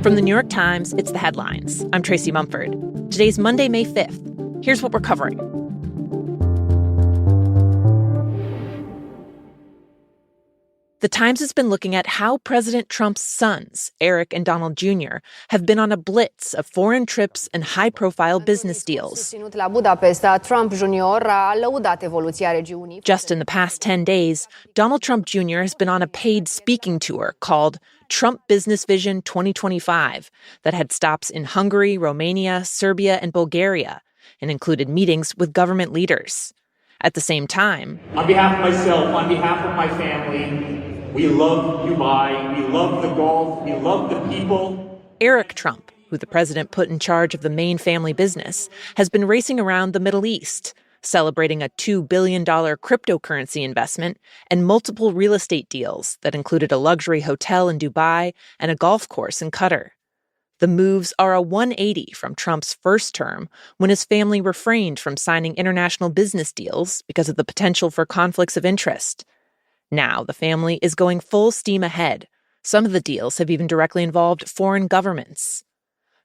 From the New York Times, it's The Headlines. I'm Tracy Mumford. Today's Monday, May 5th. Here's what we're covering. The Times has been looking at how President Trump's sons, Eric and Donald Jr., have been on a blitz of foreign trips and high-profile business deals. Just in the past 10 days, Donald Trump Jr. has been on a paid speaking tour called Trump Business Vision 2025 that had stops in Hungary, Romania, Serbia, and Bulgaria, and included meetings with government leaders. At the same time, on behalf of myself, on behalf of my family, we love Dubai, we love the Gulf, we love the people. Eric Trump, who the president put in charge of the main family business, has been racing around the Middle East, celebrating a $2 billion cryptocurrency investment and multiple real estate deals that included a luxury hotel in Dubai and a golf course in Qatar. The moves are a 180 from Trump's first term, when his family refrained from signing international business deals because of the potential for conflicts of interest. Now the family is going full steam ahead. Some of the deals have even directly involved foreign governments.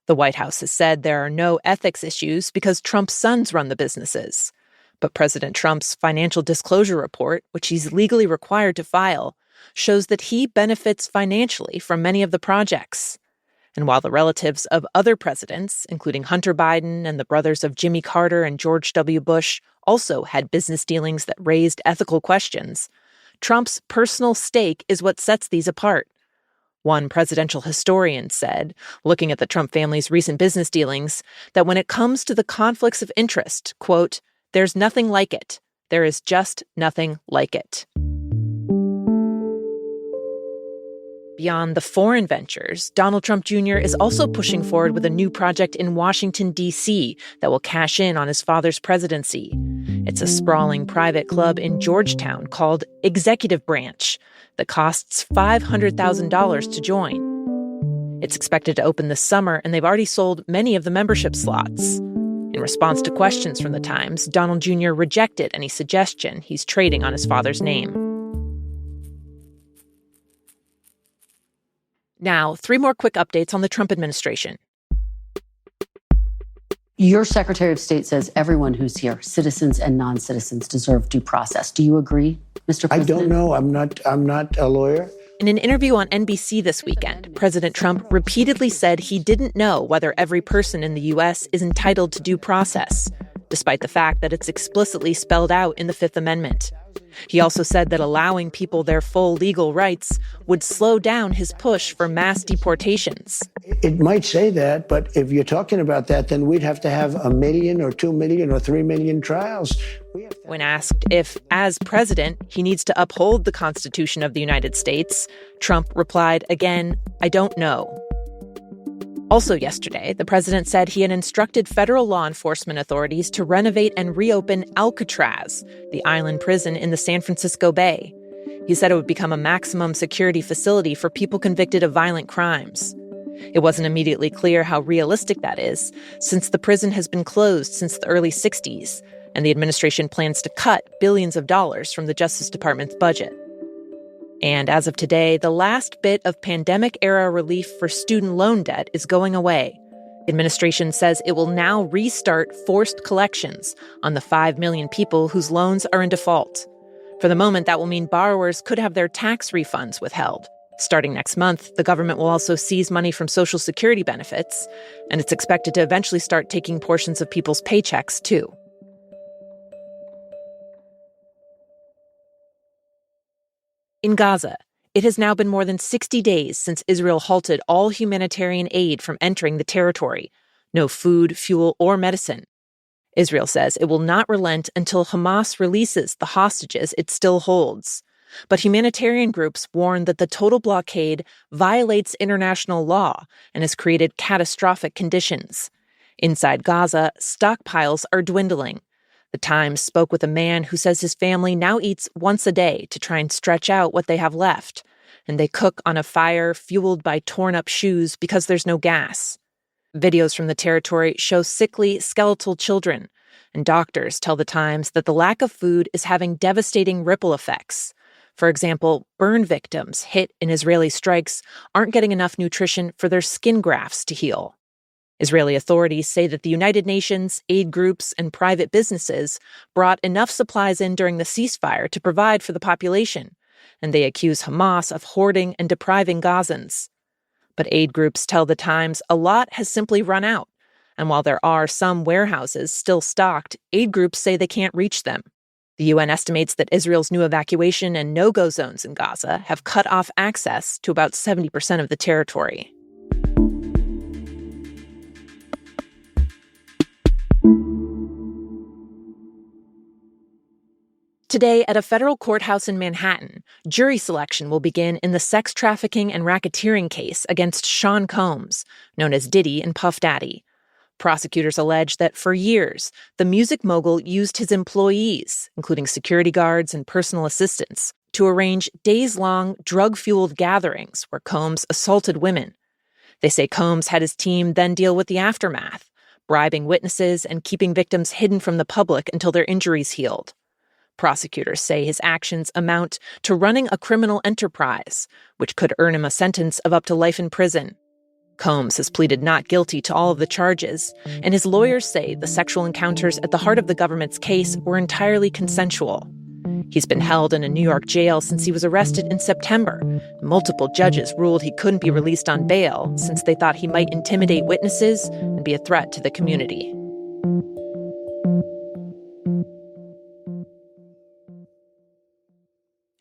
The White House has said there are no ethics issues because Trump's sons run the businesses. But President Trump's financial disclosure report, which he's legally required to file, shows that he benefits financially from many of the projects. And while the relatives of other presidents, including Hunter Biden and the brothers of Jimmy Carter and George W. Bush, also had business dealings that raised ethical questions, Trump's personal stake is what sets these apart. One presidential historian said, looking at the Trump family's recent business dealings, that when it comes to the conflicts of interest, quote, "There's nothing like it. There is just nothing like it." Beyond the foreign ventures, Donald Trump Jr. is also pushing forward with a new project in Washington, D.C. that will cash in on his father's presidency. It's a sprawling private club in Georgetown called Executive Branch that costs $500,000 to join. It's expected to open this summer, and they've already sold many of the membership slots. In response to questions from the Times, Donald Jr. rejected any suggestion he's trading on his father's name. Now, 3 more quick updates on the Trump administration. Your Secretary of State says everyone who's here, citizens and non-citizens, deserve due process. Do you agree, Mr. President? I don't know. I'm not a lawyer. In an interview on NBC this weekend, President Trump repeatedly said he didn't know whether every person in the U.S. is entitled to due process, despite the fact that it's explicitly spelled out in the Fifth Amendment. He also said that allowing people their full legal rights would slow down his push for mass deportations. It might say that, but if you're talking about that, then we'd have to have 1 million or 2 million or 3 million trials. When asked if, as president, he needs to uphold the Constitution of the United States, Trump replied again, "I don't know." Also yesterday, the president said he had instructed federal law enforcement authorities to renovate and reopen Alcatraz, the island prison in the San Francisco Bay. He said it would become a maximum security facility for people convicted of violent crimes. It wasn't immediately clear how realistic that is, since the prison has been closed since the early 60s, and the administration plans to cut billions of dollars from the Justice Department's budget. And as of today, the last bit of pandemic-era relief for student loan debt is going away. The administration says it will now restart forced collections on the 5 million people whose loans are in default. For the moment, that will mean borrowers could have their tax refunds withheld. Starting next month, the government will also seize money from Social Security benefits, and it's expected to eventually start taking portions of people's paychecks, too. In Gaza, it has now been more than 60 days since Israel halted all humanitarian aid from entering the territory. No food, fuel, or medicine. Israel says it will not relent until Hamas releases the hostages it still holds. But humanitarian groups warn that the total blockade violates international law and has created catastrophic conditions. Inside Gaza, stockpiles are dwindling. The Times spoke with a man who says his family now eats once a day to try and stretch out what they have left, and they cook on a fire fueled by torn-up shoes because there's no gas. Videos from the territory show sickly, skeletal children, and doctors tell the Times that the lack of food is having devastating ripple effects. For example, burn victims hit in Israeli strikes aren't getting enough nutrition for their skin grafts to heal. Israeli authorities say that the United Nations, aid groups, and private businesses brought enough supplies in during the ceasefire to provide for the population, and they accuse Hamas of hoarding and depriving Gazans. But aid groups tell The Times a lot has simply run out, and while there are some warehouses still stocked, aid groups say they can't reach them. The UN estimates that Israel's new evacuation and no-go zones in Gaza have cut off access to about 70% of the territory. Today, at a federal courthouse in Manhattan, jury selection will begin in the sex trafficking and racketeering case against Sean Combs, known as Diddy and Puff Daddy. Prosecutors allege that for years, the music mogul used his employees, including security guards and personal assistants, to arrange days-long, drug-fueled gatherings where Combs assaulted women. They say Combs had his team then deal with the aftermath, bribing witnesses and keeping victims hidden from the public until their injuries healed. Prosecutors say his actions amount to running a criminal enterprise, which could earn him a sentence of up to life in prison. Combs has pleaded not guilty to all of the charges, and his lawyers say the sexual encounters at the heart of the government's case were entirely consensual. He's been held in a New York jail since he was arrested in September. Multiple judges ruled he couldn't be released on bail since they thought he might intimidate witnesses and be a threat to the community.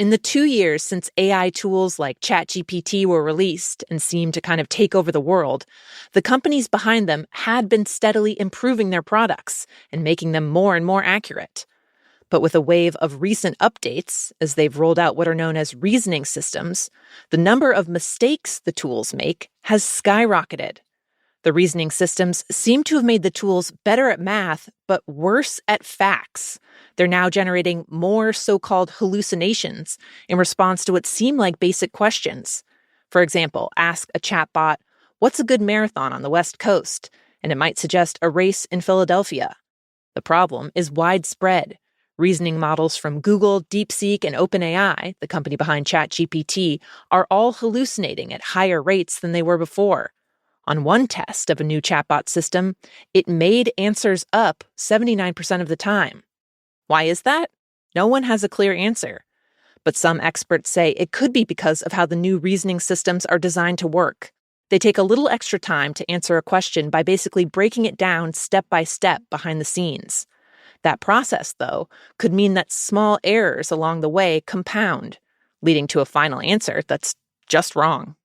In the 2 years since AI tools like ChatGPT were released and seemed to kind of take over the world, the companies behind them had been steadily improving their products and making them more and more accurate. But with a wave of recent updates, as they've rolled out what are known as reasoning systems, the number of mistakes the tools make has skyrocketed. The reasoning systems seem to have made the tools better at math, but worse at facts. They're now generating more so-called hallucinations in response to what seem like basic questions. For example, ask a chatbot, "What's a good marathon on the West Coast?" And it might suggest a race in Philadelphia. The problem is widespread. Reasoning models from Google, DeepSeek, and OpenAI, the company behind ChatGPT, are all hallucinating at higher rates than they were before. On one test of a new chatbot system, it made answers up 79% of the time. Why is that? No one has a clear answer. But some experts say it could be because of how the new reasoning systems are designed to work. They take a little extra time to answer a question by basically breaking it down step by step behind the scenes. That process, though, could mean that small errors along the way compound, leading to a final answer that's just wrong.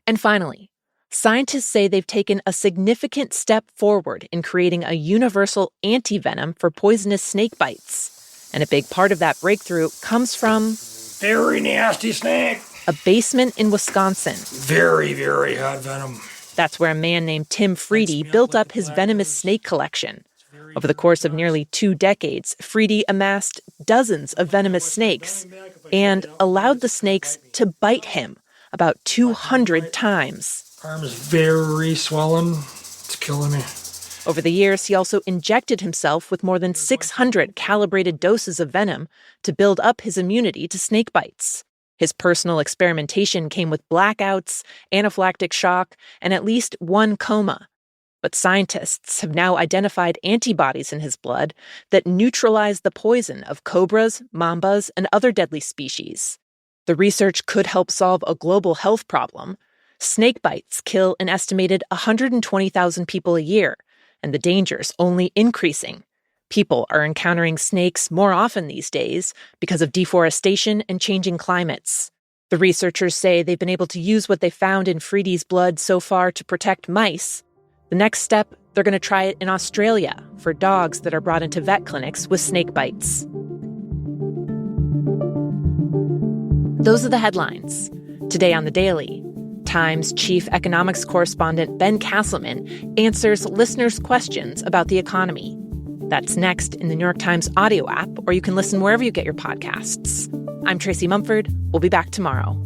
And finally, scientists say they've taken a significant step forward in creating a universal AntiVenom for poisonous snake bites. And a big part of that breakthrough comes from very nasty snake. A basement in Wisconsin. Very, very hot venom. That's where a man named Tim Freedy built up his venomous snake collection. Over the course of nearly 2 decades, Freedy amassed dozens of venomous snakes and allowed the snakes to bite him about 200 times. Arm is very swollen. It's killing me. Over the years, he also injected himself with more than 600 calibrated doses of venom to build up his immunity to snake bites. His personal experimentation came with blackouts, anaphylactic shock, and at least 1 coma. But scientists have now identified antibodies in his blood that neutralize the poison of cobras, mambas, and other deadly species. The research could help solve a global health problem. Snake bites kill an estimated 120,000 people a year, and the danger's only increasing. People are encountering snakes more often these days because of deforestation and changing climates. The researchers say they've been able to use what they found in Freedy's blood so far to protect mice. The next step, they're going to try it in Australia for dogs that are brought into vet clinics with snake bites. Those are the headlines. Today on The Daily, Times chief economics correspondent Ben Castleman answers listeners' questions about the economy. That's next in the New York Times audio app, or you can listen wherever you get your podcasts. I'm Tracy Mumford. We'll be back tomorrow.